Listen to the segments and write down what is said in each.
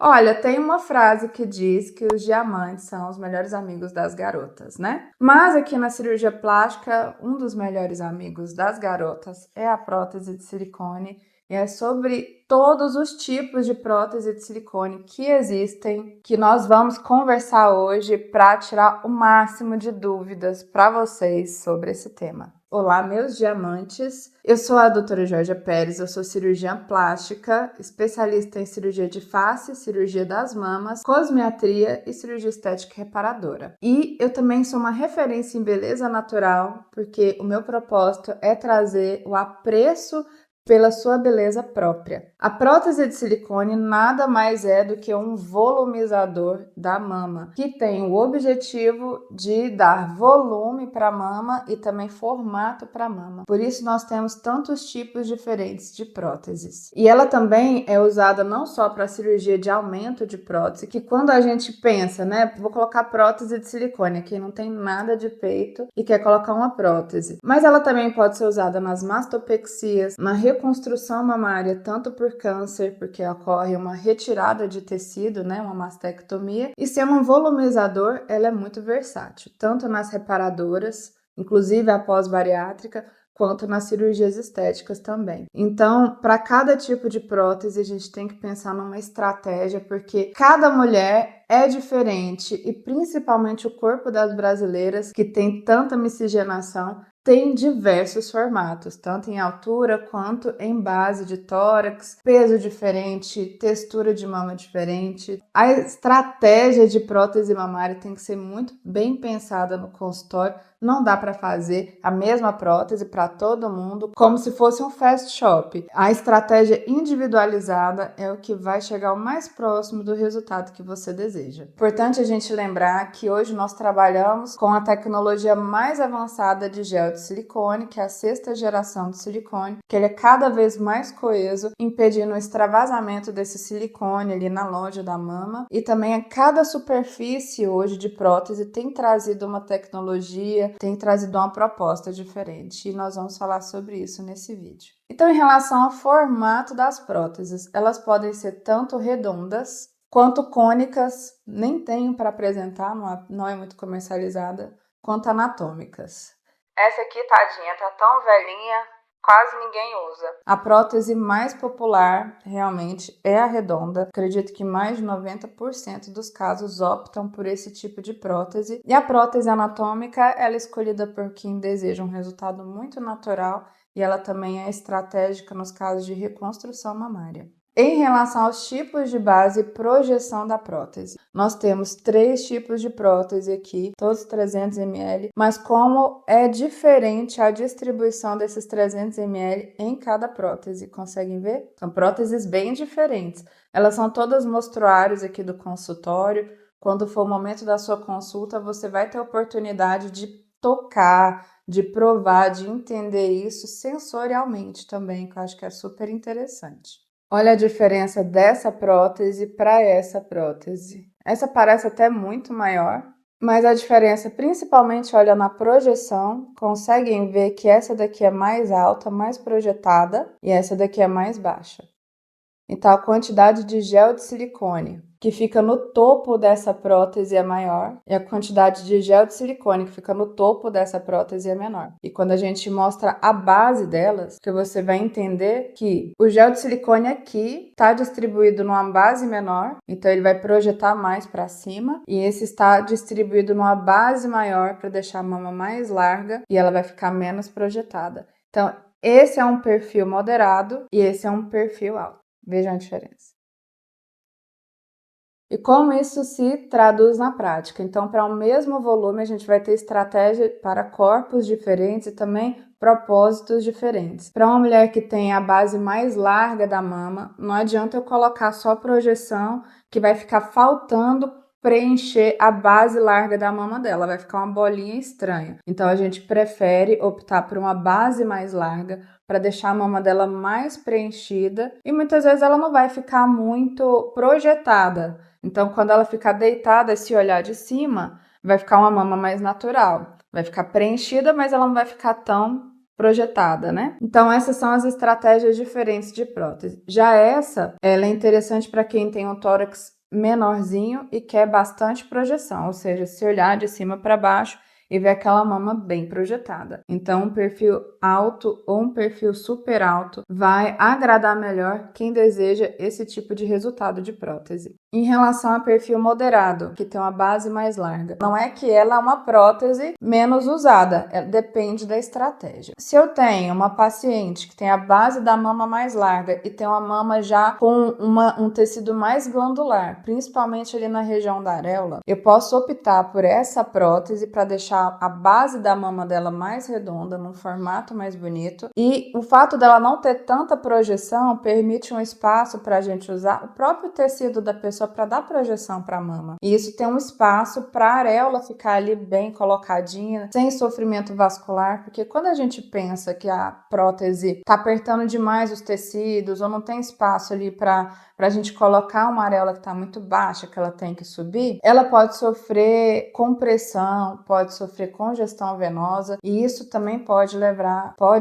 Olha, tem uma frase que diz que os diamantes são os melhores amigos das garotas, né? Mas aqui na cirurgia plástica, um dos melhores amigos das garotas é a prótese de silicone. E é sobre todos os tipos de prótese de silicone que existem que nós vamos conversar hoje para tirar o máximo de dúvidas para vocês sobre esse tema. Olá, meus diamantes! Eu sou a doutora Georgia Pérez, eu sou cirurgiã plástica, especialista em cirurgia de face, cirurgia das mamas, cosmetria e cirurgia estética reparadora. E eu também sou uma referência em beleza natural, porque o meu propósito é trazer o apreço pela sua beleza própria. A prótese de silicone nada mais é do que um volumizador da mama, que tem o objetivo de dar volume para a mama e também formato para a mama. Por isso nós temos tantos tipos diferentes de próteses. E ela também é usada não só para cirurgia de aumento de prótese, que quando a gente pensa, né, vou colocar prótese de silicone, aqui não tem nada de peito e quer colocar uma prótese. Mas ela também pode ser usada nas mastopexias, na reconstrução mamária, tanto por câncer, porque ocorre uma retirada de tecido, né, uma mastectomia, e sendo um volumizador, ela é muito versátil, tanto nas reparadoras, inclusive após bariátrica, quanto nas cirurgias estéticas também. Então, para cada tipo de prótese, a gente tem que pensar numa estratégia, porque cada mulher é diferente e principalmente o corpo das brasileiras, que tem tanta miscigenação, tem diversos formatos, tanto em altura quanto em base de tórax, peso diferente, textura de mama diferente. A estratégia de prótese mamária tem que ser muito bem pensada no consultório. Não dá para fazer a mesma prótese para todo mundo, como se fosse um fast shop. A estratégia individualizada é o que vai chegar o mais próximo do resultado que você deseja. Importante a gente lembrar que hoje nós trabalhamos com a tecnologia mais avançada de gel de silicone, que é a 6ª geração de silicone, que ele é cada vez mais coeso, impedindo o extravasamento desse silicone ali na loja da mama. E também a cada superfície hoje de prótese tem trazido uma tecnologia, tem trazido uma proposta diferente, e nós vamos falar sobre isso nesse vídeo. Então, em relação ao formato das próteses, elas podem ser tanto redondas quanto cônicas, nem tenho para apresentar, não é muito comercializada, quanto anatômicas. Essa aqui, tadinha, tá tão velhinha, quase ninguém usa. A prótese mais popular, realmente, é a redonda. Acredito que mais de 90% dos casos optam por esse tipo de prótese. E a prótese anatômica, ela é escolhida por quem deseja um resultado muito natural e ela também é estratégica nos casos de reconstrução mamária. Em relação aos tipos de base e projeção da prótese, nós temos 3 tipos de prótese aqui, todos 300 ml, mas como é diferente a distribuição desses 300 ml em cada prótese, conseguem ver? São próteses bem diferentes. Elas são todas mostruários aqui do consultório. Quando for o momento da sua consulta, você vai ter a oportunidade de tocar, de provar, de entender isso sensorialmente também, que eu acho que é super interessante. Olha a diferença dessa prótese para essa prótese. Essa parece até muito maior, mas a diferença, principalmente, olha na projeção, conseguem ver que essa daqui é mais alta, mais projetada, e essa daqui é mais baixa. Então, a quantidade de gel de silicone que fica no topo dessa prótese é maior e a quantidade de gel de silicone que fica no topo dessa prótese é menor. E quando a gente mostra a base delas, que você vai entender que o gel de silicone aqui está distribuído numa base menor, então ele vai projetar mais para cima, e esse está distribuído numa base maior para deixar a mama mais larga e ela vai ficar menos projetada. Então, esse é um perfil moderado e esse é um perfil alto. Vejam a diferença. E como isso se traduz na prática? Então, para o mesmo volume, a gente vai ter estratégia para corpos diferentes e também propósitos diferentes. Para uma mulher que tem a base mais larga da mama, não adianta eu colocar só projeção, que vai ficar faltando preencher a base larga da mama dela, vai ficar uma bolinha estranha. Então, a gente prefere optar por uma base mais larga para deixar a mama dela mais preenchida e muitas vezes ela não vai ficar muito projetada. Então, quando ela ficar deitada, se olhar de cima, vai ficar uma mama mais natural. Vai ficar preenchida, mas ela não vai ficar tão projetada, né? Então essas são as estratégias diferentes de prótese. Já essa, ela é interessante para quem tem um tórax menorzinho e quer bastante projeção, ou seja, se olhar de cima para baixo e ver aquela mama bem projetada. Então, um perfil alto ou um perfil super alto vai agradar melhor quem deseja esse tipo de resultado de prótese. Em relação a perfil moderado, que tem uma base mais larga, não é que ela é uma prótese menos usada, depende da estratégia. Se eu tenho uma paciente que tem a base da mama mais larga e tem uma mama já com um tecido mais glandular, principalmente ali na região da areola, eu posso optar por essa prótese para deixar a base da mama dela mais redonda, num formato mais bonito, e o fato dela não ter tanta projeção permite um espaço para a gente usar o próprio tecido da pessoa para dar projeção para a mama. E isso tem um espaço para a areola ficar ali bem colocadinha, sem sofrimento vascular, porque quando a gente pensa que a prótese está apertando demais os tecidos ou não tem espaço ali para a gente colocar uma areola que está muito baixa, que ela tem que subir, ela pode sofrer compressão, pode sofrer congestão venosa, e isso também pode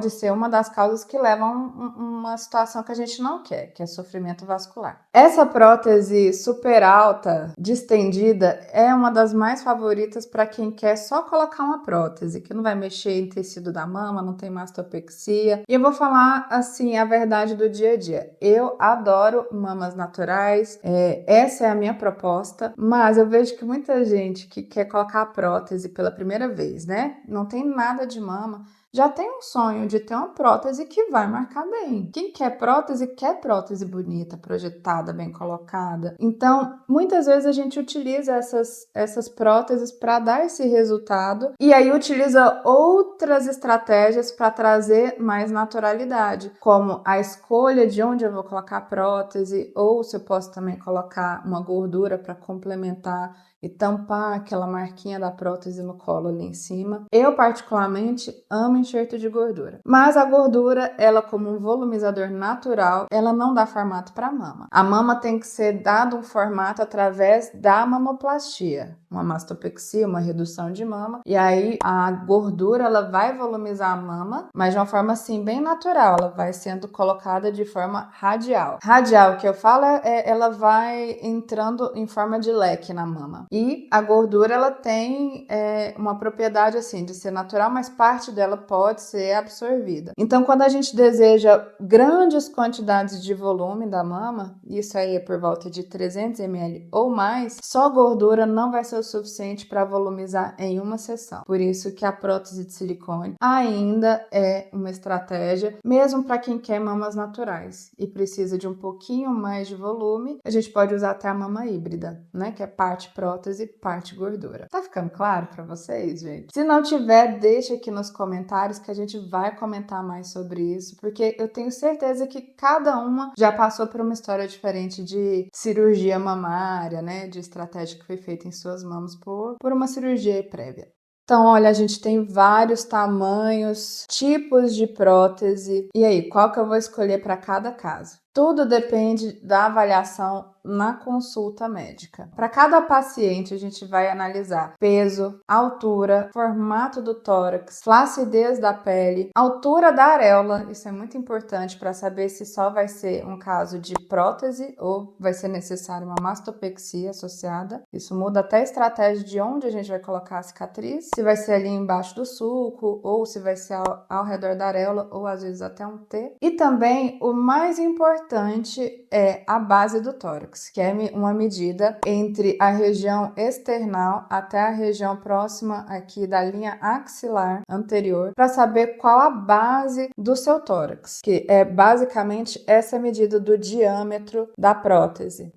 ser uma das causas que levam uma situação que a gente não quer, que é sofrimento vascular. Essa prótese super alta, distendida, é uma das mais favoritas para quem quer só colocar uma prótese, que não vai mexer em tecido da mama, não tem mastopexia. E eu vou falar, assim, a verdade do dia a dia. Eu adoro mamas naturais, essa é a minha proposta, mas eu vejo que muita gente que quer colocar a prótese pela primeira vez, né? Não tem nada de mama, já tem um sonho de ter uma prótese que vai marcar bem. Quem quer prótese bonita, projetada, bem colocada. Então, muitas vezes a gente utiliza essas próteses para dar esse resultado e aí utiliza outras estratégias para trazer mais naturalidade, como a escolha de onde eu vou colocar a prótese, ou se eu posso também colocar uma gordura para complementar e tampar aquela marquinha da prótese no colo ali em cima. Eu, particularmente, amo enxerto de gordura. Mas a gordura, ela como um volumizador natural, ela não dá formato para a mama. A mama tem que ser dado um formato através da mamoplastia, uma mastopexia, uma redução de mama. E aí a gordura, ela vai volumizar a mama, mas de uma forma assim bem natural. Ela vai sendo colocada de forma radial. Radial, que eu falo, ela vai entrando em forma de leque na mama. E a gordura, ela tem uma propriedade assim de ser natural, mas parte dela pode ser absorvida. Então, quando a gente deseja grandes quantidades de volume da mama, isso aí é por volta de 300 ml ou mais, só gordura não vai ser o suficiente para volumizar em uma sessão. Por isso que a prótese de silicone ainda é uma estratégia, mesmo para quem quer mamas naturais e precisa de um pouquinho mais de volume, a gente pode usar até a mama híbrida, né? Que é parte prótese, parte gordura. Tá ficando claro para vocês, gente? Se não tiver, deixa aqui nos comentários que a gente vai comentar mais sobre isso, porque eu tenho certeza que cada uma já passou por uma história diferente de cirurgia mamária, né? De estratégia que foi feita em suas mamas por uma cirurgia prévia. Então, olha, a gente tem vários tamanhos, tipos de prótese. E aí, qual que eu vou escolher para cada caso? Tudo depende da avaliação na consulta médica. Para cada paciente, a gente vai analisar peso, altura, formato do tórax, flacidez da pele, altura da areola. Isso é muito importante para saber se só vai ser um caso de prótese ou vai ser necessário uma mastopexia associada. Isso muda até a estratégia de onde a gente vai colocar a cicatriz, se vai ser ali embaixo do sulco ou se vai ser ao redor da areola ou às vezes até um T. E também o mais importante é a base do tórax, que é uma medida entre a região external até a região próxima aqui da linha axilar anterior, para saber qual a base do seu tórax, que é basicamente essa medida do diâmetro da prótese,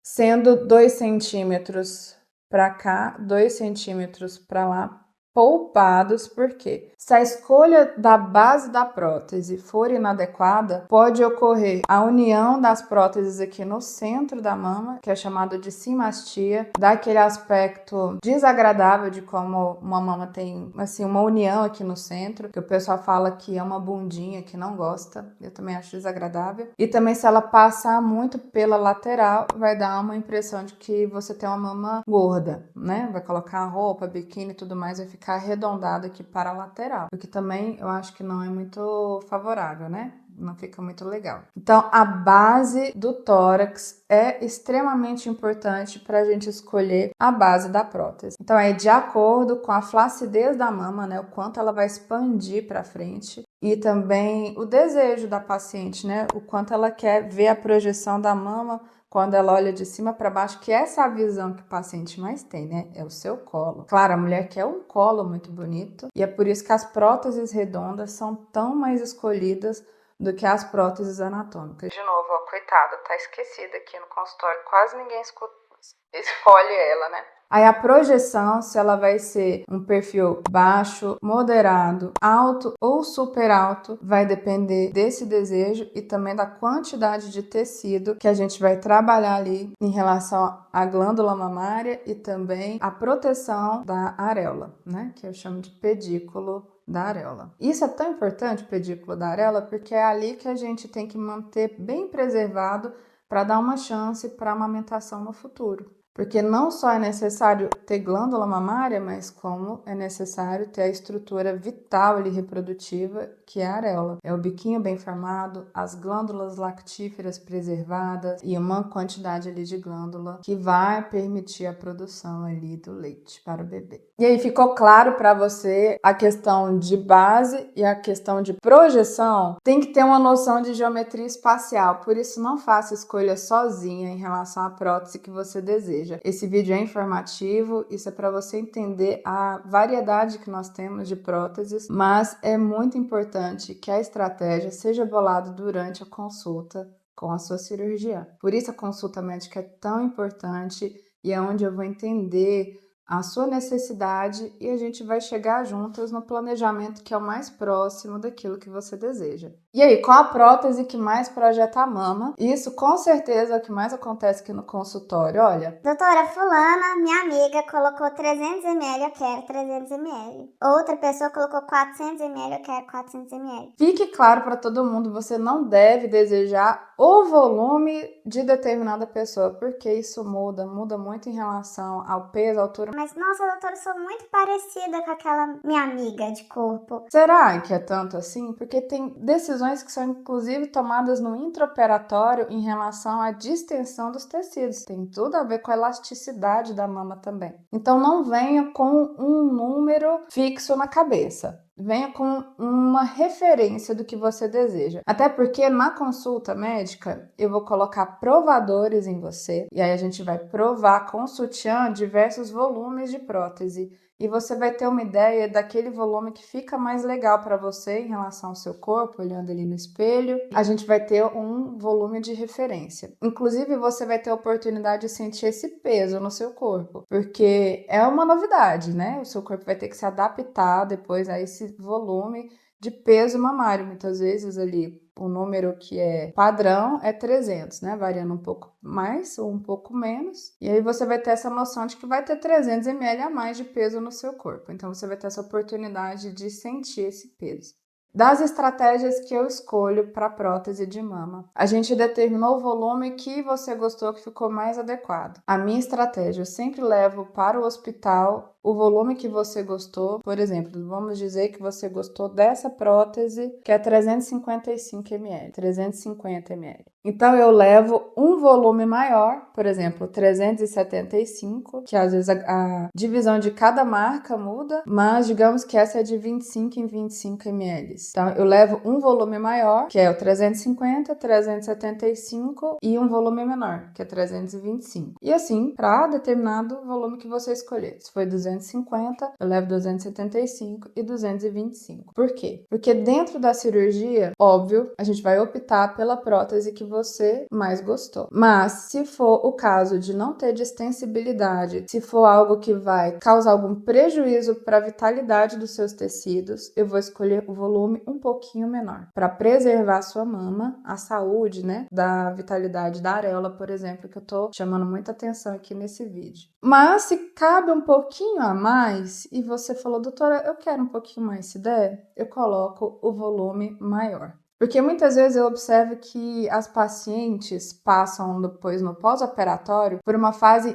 sendo 2 centímetros para cá, 2 centímetros para lá, poupados, porque se a escolha da base da prótese for inadequada, pode ocorrer a união das próteses aqui no centro da mama, que é chamado de cimastia, dá aquele aspecto desagradável de como uma mama tem assim uma união aqui no centro, que o pessoal fala que é uma bundinha, que não gosta, eu também acho desagradável. E também se ela passar muito pela lateral, vai dar uma impressão de que você tem uma mama gorda, né? Vai colocar roupa, biquíni e tudo mais, vai ficar ficar arredondado aqui para a lateral, o que também eu acho que não é muito favorável, né? Não fica muito legal. Então, a base do tórax é extremamente importante para a gente escolher a base da prótese. Então, é de acordo com a flacidez da mama, né? O quanto ela vai expandir para frente e também o desejo da paciente, né? O quanto ela quer ver a projeção da mama quando ela olha de cima para baixo, que essa é a visão que o paciente mais tem, né? É o seu colo. Claro, a mulher quer um colo muito bonito e é por isso que as próteses redondas são tão mais escolhidas do que as próteses anatômicas. De novo, ó, coitada, tá esquecida aqui no consultório, quase ninguém escolhe ela, né? Aí a projeção, se ela vai ser um perfil baixo, moderado, alto ou super alto, vai depender desse desejo e também da quantidade de tecido que a gente vai trabalhar ali em relação à glândula mamária e também a proteção da areola, né? Que eu chamo de pedículo da areola. Isso é tão importante, o pedículo da areola, porque é ali que a gente tem que manter bem preservado para dar uma chance para a amamentação no futuro. Porque não só é necessário ter glândula mamária, mas como é necessário ter a estrutura vital e reprodutiva, que é a areola. É o biquinho bem formado, as glândulas lactíferas preservadas e uma quantidade ali de glândula que vai permitir a produção ali do leite para o bebê. E aí ficou claro para você a questão de base e a questão de projeção? Tem que ter uma noção de geometria espacial, por isso não faça escolha sozinha em relação à prótese que você deseja. Esse vídeo é informativo, isso é para você entender a variedade que nós temos de próteses, mas é muito importante que a estratégia seja bolada durante a consulta com a sua cirurgiã. Por isso a consulta médica é tão importante e é onde eu vou entender a sua necessidade e a gente vai chegar juntas no planejamento que é o mais próximo daquilo que você deseja. E aí, qual a prótese que mais projeta a mama? Isso com certeza é o que mais acontece aqui no consultório. Olha, doutora fulana, minha amiga, colocou 300 ml, eu quero 300 ml. Outra pessoa colocou 400 ml, eu quero 400 ml. Fique claro para todo mundo, você não deve desejar o volume de determinada pessoa, porque isso muda muito em relação ao peso, altura. Mas, nossa, doutora, eu sou muito parecida com aquela minha amiga de corpo. Será que é tanto assim? Porque tem decisões que são inclusive tomadas no intraoperatório em relação à distensão dos tecidos. Tem tudo a ver com a elasticidade da mama também. Então não venha com um número fixo na cabeça. Venha com uma referência do que você deseja. Até porque na consulta médica eu vou colocar provadores em você e aí a gente vai provar com o sutiã diversos volumes de prótese. E você vai ter uma ideia daquele volume que fica mais legal para você em relação ao seu corpo, olhando ali no espelho. A gente vai ter um volume de referência. Inclusive, você vai ter a oportunidade de sentir esse peso no seu corpo, porque é uma novidade, né? O seu corpo vai ter que se adaptar depois a esse volume de peso mamário. Muitas vezes ali o número que é padrão é 300, né? Variando um pouco mais ou um pouco menos. E aí você vai ter essa noção de que vai ter 300 ml a mais de peso no seu corpo. Então você vai ter essa oportunidade de sentir esse peso. Das estratégias que eu escolho para prótese de mama, a gente determinou o volume que você gostou, que ficou mais adequado. A minha estratégia, eu sempre levo para o hospital o volume que você gostou. Por exemplo, vamos dizer que você gostou dessa prótese que é 355 ml, 350 ml. Então eu levo um volume maior, por exemplo, 375, que às vezes a divisão de cada marca muda, mas digamos que essa é de 25 em 25 ml. Então eu levo um volume maior, que é o 350, 375 e um volume menor, que é 325. E assim, para determinado volume que você escolher. Se foi 250, eu levo 275 e 225. Por quê? Porque dentro da cirurgia, óbvio, a gente vai optar pela prótese que você mais gostou. Mas se for o caso de não ter distensibilidade, se for algo que vai causar algum prejuízo para a vitalidade dos seus tecidos, eu vou escolher o volume um pouquinho menor, para preservar a sua mama, a saúde, né, da vitalidade da areola, por exemplo, que eu tô chamando muita atenção aqui nesse vídeo. Mas se cabe um pouquinho a mais e você falou, doutora, eu quero um pouquinho mais, se der, eu coloco o volume maior. Porque muitas vezes eu observo que as pacientes passam depois no pós-operatório por uma fase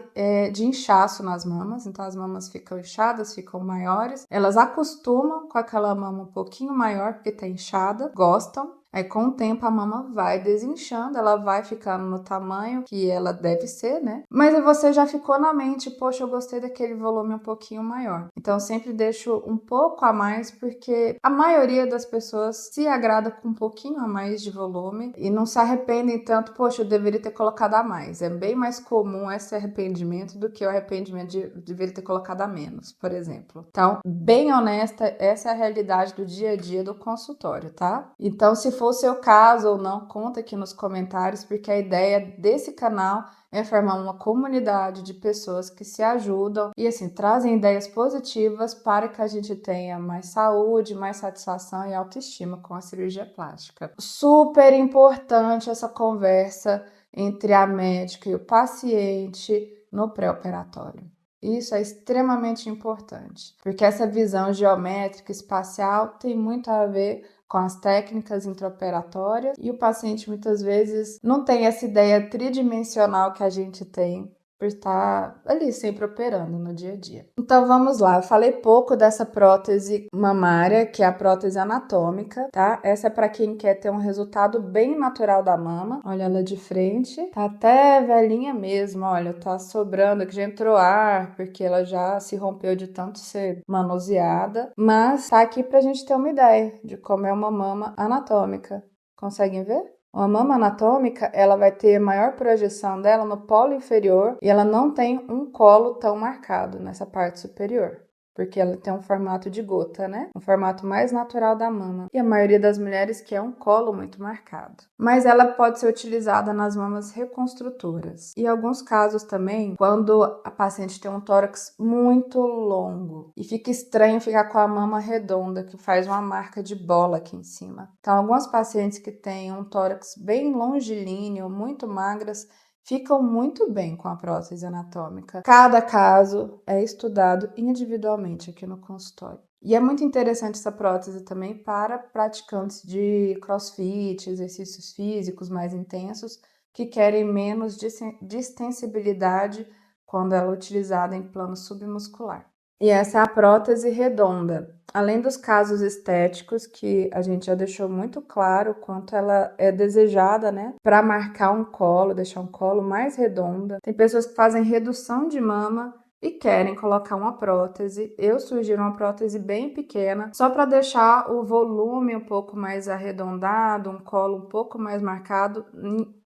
de inchaço nas mamas, então as mamas ficam inchadas, ficam maiores, elas acostumam com aquela mama um pouquinho maior porque tá inchada, gostam. Aí, com o tempo, a mama vai desinchando, ela vai ficando no tamanho que ela deve ser, né? Mas você já ficou na mente, poxa, eu gostei daquele volume um pouquinho maior. Então, eu sempre deixo um pouco a mais, porque a maioria das pessoas se agrada com um pouquinho a mais de volume e não se arrependem tanto, poxa, eu deveria ter colocado a mais. É bem mais comum esse arrependimento do que o arrependimento de deveria ter colocado a menos, por exemplo. Então, bem honesta, essa é a realidade do dia a dia do consultório, tá? Então, se for o seu caso ou não, conta aqui nos comentários, porque a ideia desse canal é formar uma comunidade de pessoas que se ajudam e assim trazem ideias positivas para que a gente tenha mais saúde, mais satisfação e autoestima com a cirurgia plástica. Super importante essa conversa entre a médica e o paciente no pré-operatório. Isso é extremamente importante, porque essa visão geométrica espacial tem muito a ver com as técnicas intraoperatórias e o paciente muitas vezes não tem essa ideia tridimensional que a gente tem por estar ali sempre operando no dia a dia. Então vamos lá, eu falei pouco dessa prótese mamária, que é a prótese anatômica, tá? Essa é para quem quer ter um resultado bem natural da mama. Olha ela de frente, tá até velhinha mesmo, olha, tá sobrando aqui, já entrou ar, porque ela já se rompeu de tanto ser manuseada, mas tá aqui pra gente ter uma ideia de como é uma mama anatômica. Conseguem ver? Uma mama anatômica, ela vai ter maior projeção dela no polo inferior e ela não tem um colo tão marcado nessa parte superior, porque ela tem um formato de gota, né? Um formato mais natural da mama. E a maioria das mulheres quer um colo muito marcado. Mas ela pode ser utilizada nas mamas reconstrutoras. E em alguns casos também, quando a paciente tem um tórax muito longo e fica estranho ficar com a mama redonda, que faz uma marca de bola aqui em cima. Então, algumas pacientes que têm um tórax bem longilíneo, muito magras, ficam muito bem com a prótese anatômica. Cada caso é estudado individualmente aqui no consultório. E é muito interessante essa prótese também para praticantes de crossfit, exercícios físicos mais intensos, que querem menos distensibilidade quando ela é utilizada em plano submuscular. E essa é a prótese redonda. Além dos casos estéticos, que a gente já deixou muito claro quanto ela é desejada, né? Para marcar um colo, deixar um colo mais redonda. Tem pessoas que fazem redução de mama e querem colocar uma prótese. Eu sugiro uma prótese bem pequena, só para deixar o volume um pouco mais arredondado, um colo um pouco mais marcado,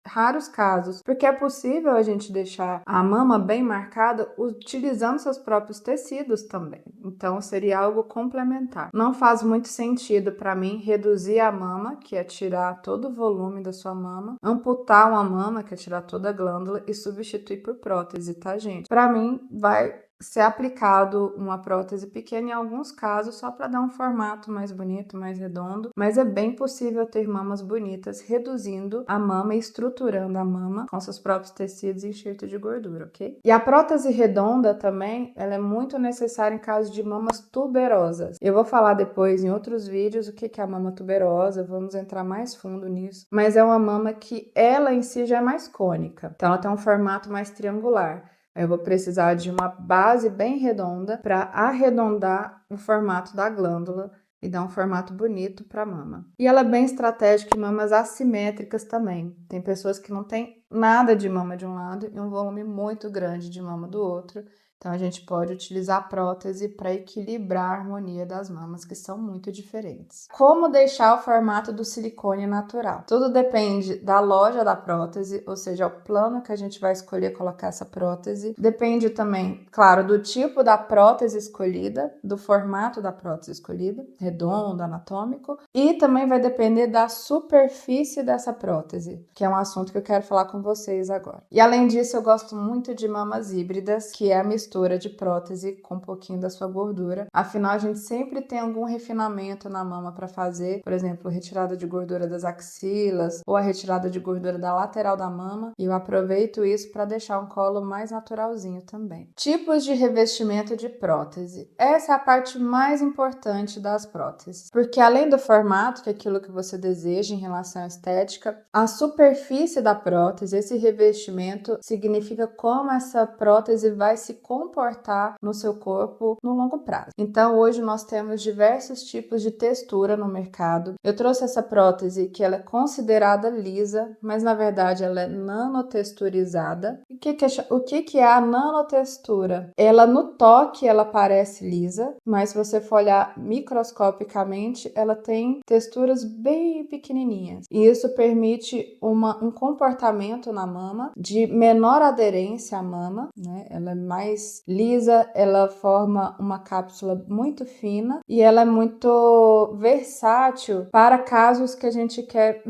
raros casos, porque é possível a gente deixar a mama bem marcada utilizando seus próprios tecidos também. Então seria algo complementar. Não faz muito sentido para mim reduzir a mama, que é tirar todo o volume da sua mama, amputar uma mama, que é tirar toda a glândula e substituir por prótese, tá, gente? Para mim vai ser aplicado uma prótese pequena em alguns casos só para dar um formato mais bonito, mais redondo, mas é bem possível ter mamas bonitas reduzindo a mama e estruturando a mama com seus próprios tecidos e enxerto de gordura, ok? E a prótese redonda também, ela é muito necessária em caso de mamas tuberosas. Eu vou falar depois em outros vídeos o que é a mama tuberosa, vamos entrar mais fundo nisso, mas é uma mama que ela em si já é mais cônica, então ela tem um formato mais triangular. Eu vou precisar de uma base bem redonda para arredondar o formato da glândula e dar um formato bonito para a mama. E ela é bem estratégica em mamas assimétricas também. Tem pessoas que não têm nada de mama de um lado e um volume muito grande de mama do outro. Então, a gente pode utilizar a prótese para equilibrar a harmonia das mamas, que são muito diferentes. Como deixar o formato do silicone natural? Tudo depende da loja da prótese, ou seja, o plano que a gente vai escolher colocar essa prótese. Depende também, claro, do tipo da prótese escolhida, do formato da prótese escolhida, redondo, anatômico. E também vai depender da superfície dessa prótese, que é um assunto que eu quero falar com com vocês agora. E além disso, eu gosto muito de mamas híbridas, que é a mistura de prótese com um pouquinho da sua gordura. Afinal, a gente sempre tem algum refinamento na mama para fazer, por exemplo, retirada de gordura das axilas ou a retirada de gordura da lateral da mama, e eu aproveito isso para deixar um colo mais naturalzinho também. Tipos de revestimento de prótese. Essa é a parte mais importante das próteses, porque além do formato, que é aquilo que você deseja em relação à estética, a superfície da prótese, esse revestimento, significa como essa prótese vai se comportar no seu corpo no longo prazo. Então, hoje nós temos diversos tipos de textura no mercado. Eu trouxe essa prótese que ela é considerada lisa, mas na verdade ela é nanotexturizada. O que é a nanotextura? Ela no toque ela parece lisa, mas se você for olhar microscopicamente, ela tem texturas bem pequenininhas. E isso permite um comportamento na mama de menor aderência à mama, né? Ela é mais lisa, ela forma uma cápsula muito fina e ela é muito versátil para casos que a gente quer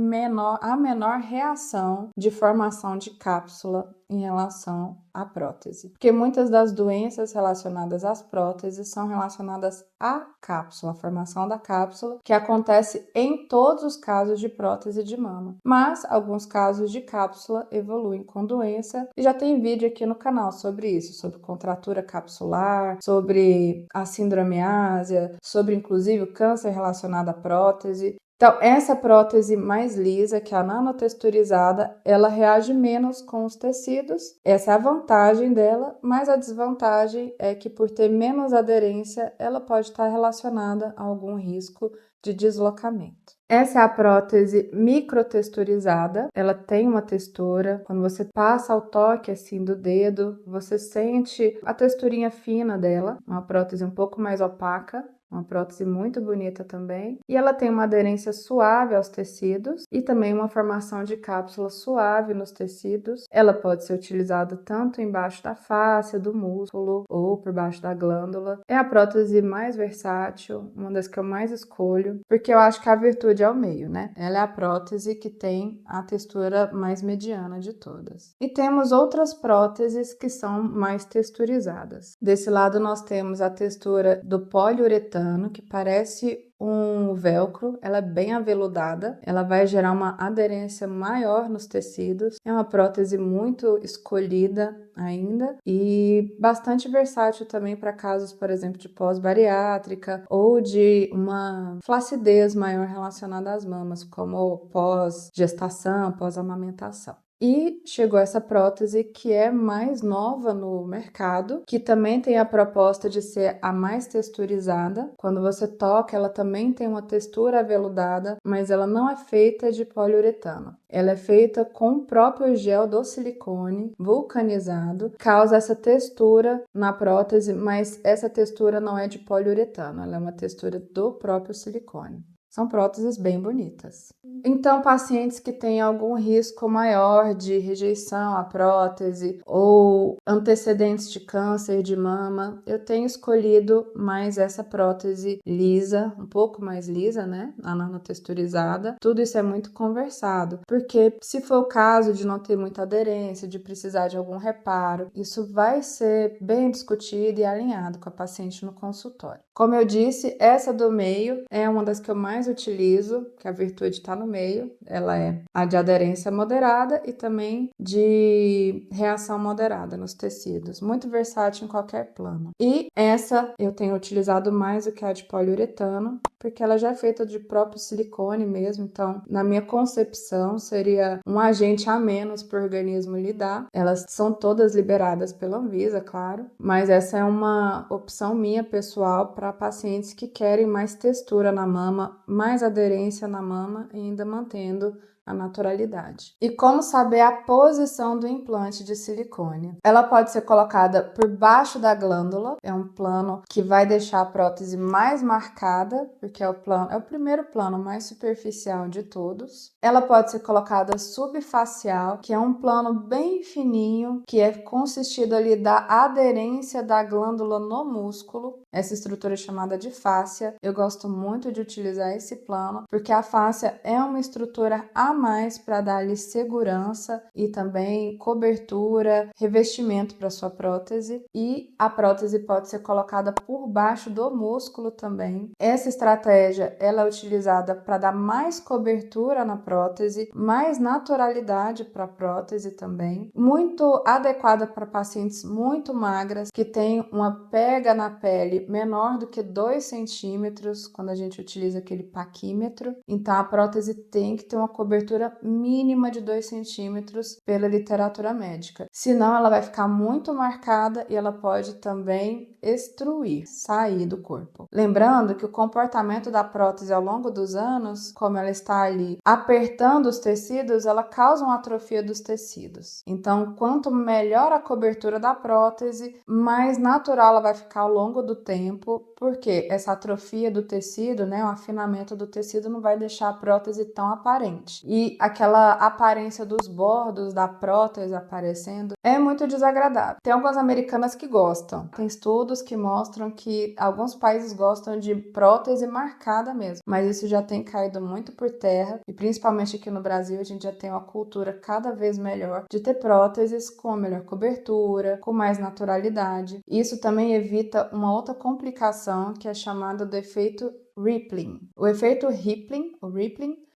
a menor reação de formação de cápsula em relação à prótese. Porque muitas das doenças relacionadas às próteses são relacionadas à cápsula, a formação da cápsula, que acontece em todos os casos de prótese de mama. Mas alguns casos de cápsula evoluem com doença e já tem vídeo aqui no canal sobre isso, sobre contratura capsular, sobre a síndrome ásia, sobre inclusive o câncer relacionado à prótese. Então, essa prótese mais lisa, que é a nanotexturizada, ela reage menos com os tecidos. Essa é a vantagem dela, mas a desvantagem é que por ter menos aderência, ela pode estar relacionada a algum risco de deslocamento. Essa é a prótese microtexturizada, ela tem uma textura, quando você passa ao toque assim do dedo, você sente a texturinha fina dela, uma prótese um pouco mais opaca. Uma prótese muito bonita também. E ela tem uma aderência suave aos tecidos e também uma formação de cápsula suave nos tecidos. Ela pode ser utilizada tanto embaixo da face, do músculo ou por baixo da glândula. É a prótese mais versátil, uma das que eu mais escolho, porque eu acho que a virtude é o meio, né? Ela é a prótese que tem a textura mais mediana de todas. E temos outras próteses que são mais texturizadas. Desse lado nós temos a textura do poliuretano, que parece um velcro, ela é bem aveludada, ela vai gerar uma aderência maior nos tecidos, é uma prótese muito escolhida ainda e bastante versátil também para casos, por exemplo, de pós-bariátrica ou de uma flacidez maior relacionada às mamas, como pós-gestação, pós-amamentação. E chegou essa prótese que é mais nova no mercado, que também tem a proposta de ser a mais texturizada. Quando você toca, ela também tem uma textura aveludada, mas ela não é feita de poliuretano. Ela é feita com o próprio gel do silicone vulcanizado, causa essa textura na prótese, mas essa textura não é de poliuretano, ela é uma textura do próprio silicone. São próteses bem bonitas. Então, pacientes que têm algum risco maior de rejeição à prótese ou antecedentes de câncer de mama, eu tenho escolhido mais essa prótese lisa, um pouco mais lisa, né? A nanotexturizada. Tudo isso é muito conversado, porque se for o caso de não ter muita aderência, de precisar de algum reparo, isso vai ser bem discutido e alinhado com a paciente no consultório. Como eu disse, essa do meio é uma das que eu mais utilizo, que a virtude está no meio. Ela é a de aderência moderada e também de reação moderada nos tecidos. Muito versátil em qualquer plano. E essa eu tenho utilizado mais do que a de poliuretano, porque ela já é feita de próprio silicone mesmo. Então, na minha concepção, seria um agente a menos para o organismo lidar. Elas são todas liberadas pela Anvisa, claro. Mas essa é uma opção minha pessoal para pacientes que querem mais textura na mama, mais aderência na mama e ainda mantendo a naturalidade. E como saber a posição do implante de silicone? Ela pode ser colocada por baixo da glândula, é um plano que vai deixar a prótese mais marcada, porque é o primeiro plano mais superficial de todos. Ela pode ser colocada subfacial, que é um plano bem fininho, que é consistido ali da aderência da glândula no músculo. Essa estrutura é chamada de fáscia. Eu gosto muito de utilizar esse plano, porque a fáscia é uma estrutura a mais para dar-lhe segurança e também cobertura, revestimento para sua prótese. E a prótese pode ser colocada por baixo do músculo também. Essa estratégia ela é utilizada para dar mais cobertura na prótese, mais naturalidade para a prótese também. Muito adequada para pacientes muito magras, que têm uma pega na pele menor do que 2 centímetros, quando a gente utiliza aquele paquímetro. Então, a prótese tem que ter uma cobertura mínima de 2 centímetros pela literatura médica. Senão, ela vai ficar muito marcada e ela pode também extruir, sair do corpo. Lembrando que o comportamento da prótese ao longo dos anos, como ela está ali apertando os tecidos, ela causa uma atrofia dos tecidos. Então, quanto melhor a cobertura da prótese, mais natural ela vai ficar ao longo do tempo, porque essa atrofia do tecido, né, o afinamento do tecido não vai deixar a prótese tão aparente. E aquela aparência dos bordos da prótese aparecendo é muito desagradável. Tem algumas americanas que gostam. Tem estudos que mostram que alguns países gostam de prótese marcada mesmo, mas isso já tem caído muito por terra e principalmente aqui no Brasil a gente já tem uma cultura cada vez melhor de ter próteses com melhor cobertura, com mais naturalidade. Isso também evita uma outra complicação que é chamada do efeito rippling. O efeito rippling,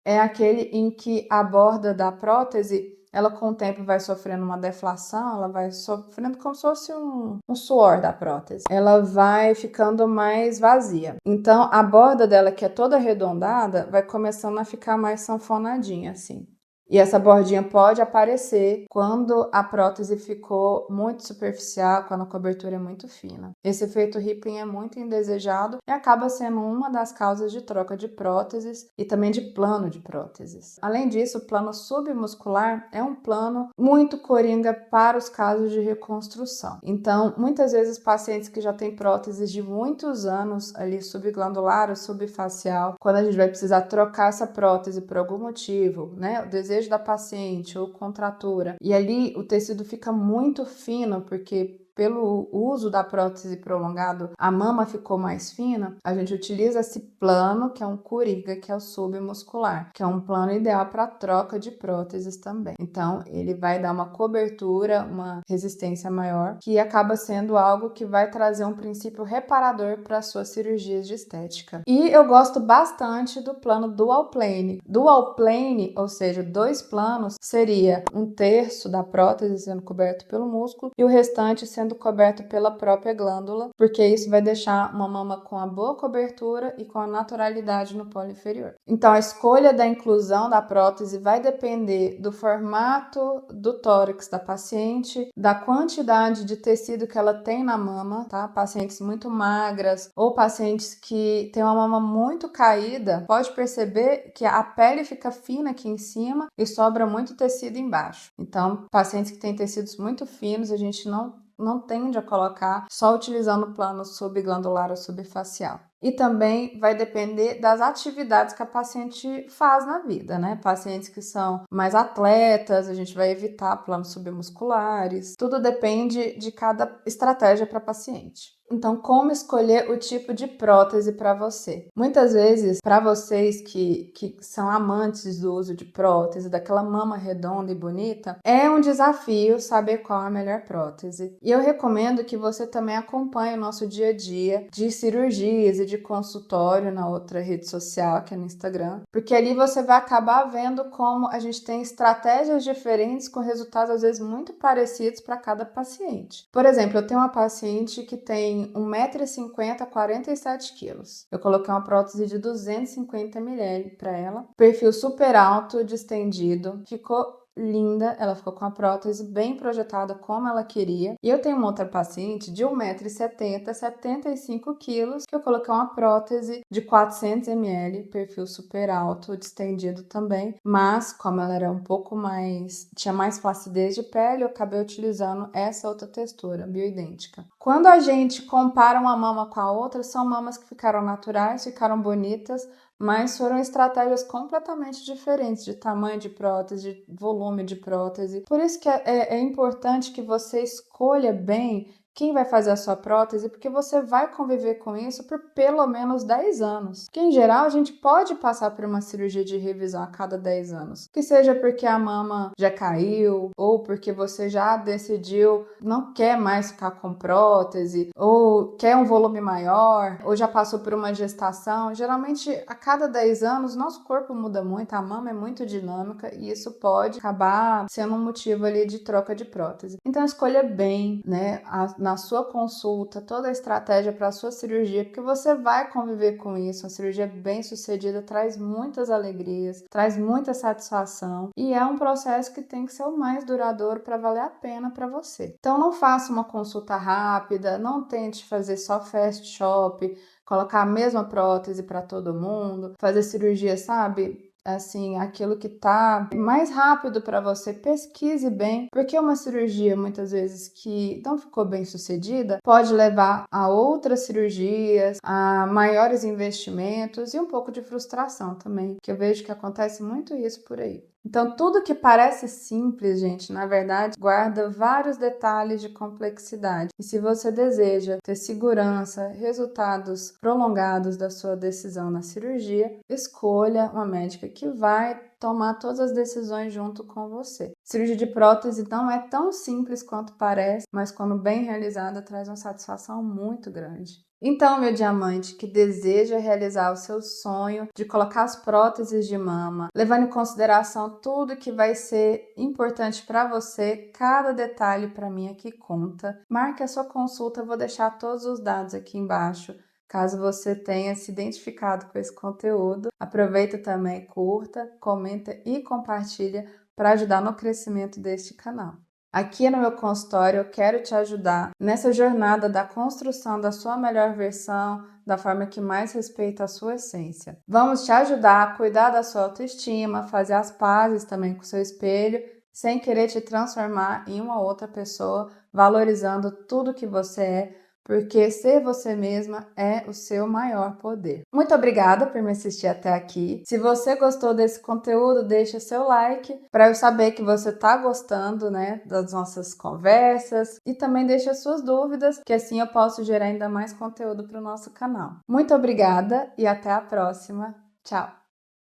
é aquele em que a borda da prótese ela com o tempo vai sofrendo uma deflação, ela vai sofrendo como se fosse um suor da prótese. Ela vai ficando mais vazia. Então, a borda dela, que é toda arredondada, vai começando a ficar mais sanfonadinha, assim. E essa bordinha pode aparecer quando a prótese ficou muito superficial, quando a cobertura é muito fina. Esse efeito rippling é muito indesejado e acaba sendo uma das causas de troca de próteses e também de plano de próteses. Além disso, o plano submuscular é um plano muito coringa para os casos de reconstrução. Então, muitas vezes pacientes que já têm próteses de muitos anos ali subglandular ou subfacial, quando a gente vai precisar trocar essa prótese por algum motivo, né, o desejo da paciente ou contratura, e ali o tecido fica muito fino porque pelo uso da prótese prolongado, a mama ficou mais fina, a gente utiliza esse plano, que é um coringa, que é o submuscular, que é um plano ideal para troca de próteses também. Então, ele vai dar uma cobertura, uma resistência maior, que acaba sendo algo que vai trazer um princípio reparador para suas cirurgias de estética. E eu gosto bastante do plano dual plane. Dual plane, ou seja, 2 planos, seria 1/3 da prótese sendo coberto pelo músculo e o restante sendo coberto pela própria glândula, porque isso vai deixar uma mama com a boa cobertura e com a naturalidade no polo inferior. Então, a escolha da inclusão da prótese vai depender do formato do tórax da paciente, da quantidade de tecido que ela tem na mama, tá? Pacientes muito magras ou pacientes que têm uma mama muito caída, pode perceber que a pele fica fina aqui em cima e sobra muito tecido embaixo. Então, pacientes que têm tecidos muito finos, a gente não tende a colocar só utilizando o plano subglandular ou subfacial. E também vai depender das atividades que a paciente faz na vida, né? Pacientes que são mais atletas, a gente vai evitar planos submusculares. Tudo depende de cada estratégia para paciente. Então, como escolher o tipo de prótese para você? Muitas vezes, para vocês que são amantes do uso de prótese, daquela mama redonda e bonita, é um desafio saber qual é a melhor prótese. E eu recomendo que você também acompanhe o nosso dia a dia de cirurgias e de consultório na outra rede social, que é no Instagram, porque ali você vai acabar vendo como a gente tem estratégias diferentes com resultados às vezes muito parecidos para cada paciente. Por exemplo, eu tenho uma paciente que tem 1,50 m, 47 kg. Eu coloquei uma prótese de 250 ml para ela, perfil super alto, distendido, ficou linda, ela ficou com a prótese bem projetada como ela queria. E eu tenho uma outra paciente de 1,70 m, 75 kg, que eu coloquei uma prótese de 400 ml, perfil super alto, distendido também, mas como ela era um pouco mais, tinha mais flacidez de pele, eu acabei utilizando essa outra textura, bioidêntica. Quando a gente compara uma mama com a outra, são mamas que ficaram naturais, ficaram bonitas, mas foram estratégias completamente diferentes de tamanho de prótese, de volume de prótese. Por isso que é importante que você escolha bem quem vai fazer a sua prótese, porque você vai conviver com isso por pelo menos 10 anos. Porque, em geral, a gente pode passar por uma cirurgia de revisão a cada 10 anos. Que seja porque a mama já caiu, ou porque você já decidiu não quer mais ficar com prótese, ou quer um volume maior, ou já passou por uma gestação. Geralmente, a cada 10 anos, nosso corpo muda muito, a mama é muito dinâmica e isso pode acabar sendo um motivo ali de troca de prótese. Então, escolha bem, né, na sua consulta, toda a estratégia para a sua cirurgia, porque você vai conviver com isso. Uma cirurgia bem sucedida traz muitas alegrias, traz muita satisfação e é um processo que tem que ser o mais duradouro para valer a pena para você. Então não faça uma consulta rápida, não tente fazer só fast shop, colocar a mesma prótese para todo mundo, fazer cirurgia, sabe? Assim, aquilo que tá mais rápido para você, pesquise bem, porque uma cirurgia muitas vezes que não ficou bem sucedida pode levar a outras cirurgias, a maiores investimentos e um pouco de frustração também, que eu vejo que acontece muito isso por aí. Então, tudo que parece simples, gente, na verdade, guarda vários detalhes de complexidade. E se você deseja ter segurança, resultados prolongados da sua decisão na cirurgia, escolha uma médica que vai tomar todas as decisões junto com você. Cirurgia de prótese não é tão simples quanto parece, mas quando bem realizada, traz uma satisfação muito grande. Então, meu diamante que deseja realizar o seu sonho de colocar as próteses de mama, levando em consideração tudo que vai ser importante para você, cada detalhe para mim aqui conta. Marque a sua consulta, eu vou deixar todos os dados aqui embaixo. Caso você tenha se identificado com esse conteúdo, aproveita também, curta, comenta e compartilha para ajudar no crescimento deste canal. Aqui no meu consultório eu quero te ajudar nessa jornada da construção da sua melhor versão, da forma que mais respeita a sua essência. Vamos te ajudar a cuidar da sua autoestima, fazer as pazes também com o seu espelho, sem querer te transformar em uma outra pessoa, valorizando tudo que você é, porque ser você mesma é o seu maior poder. Muito obrigada por me assistir até aqui. Se você gostou desse conteúdo, deixa seu like para eu saber que você está gostando, né, das nossas conversas, e também deixa suas dúvidas, que assim eu posso gerar ainda mais conteúdo para o nosso canal. Muito obrigada e até a próxima. Tchau!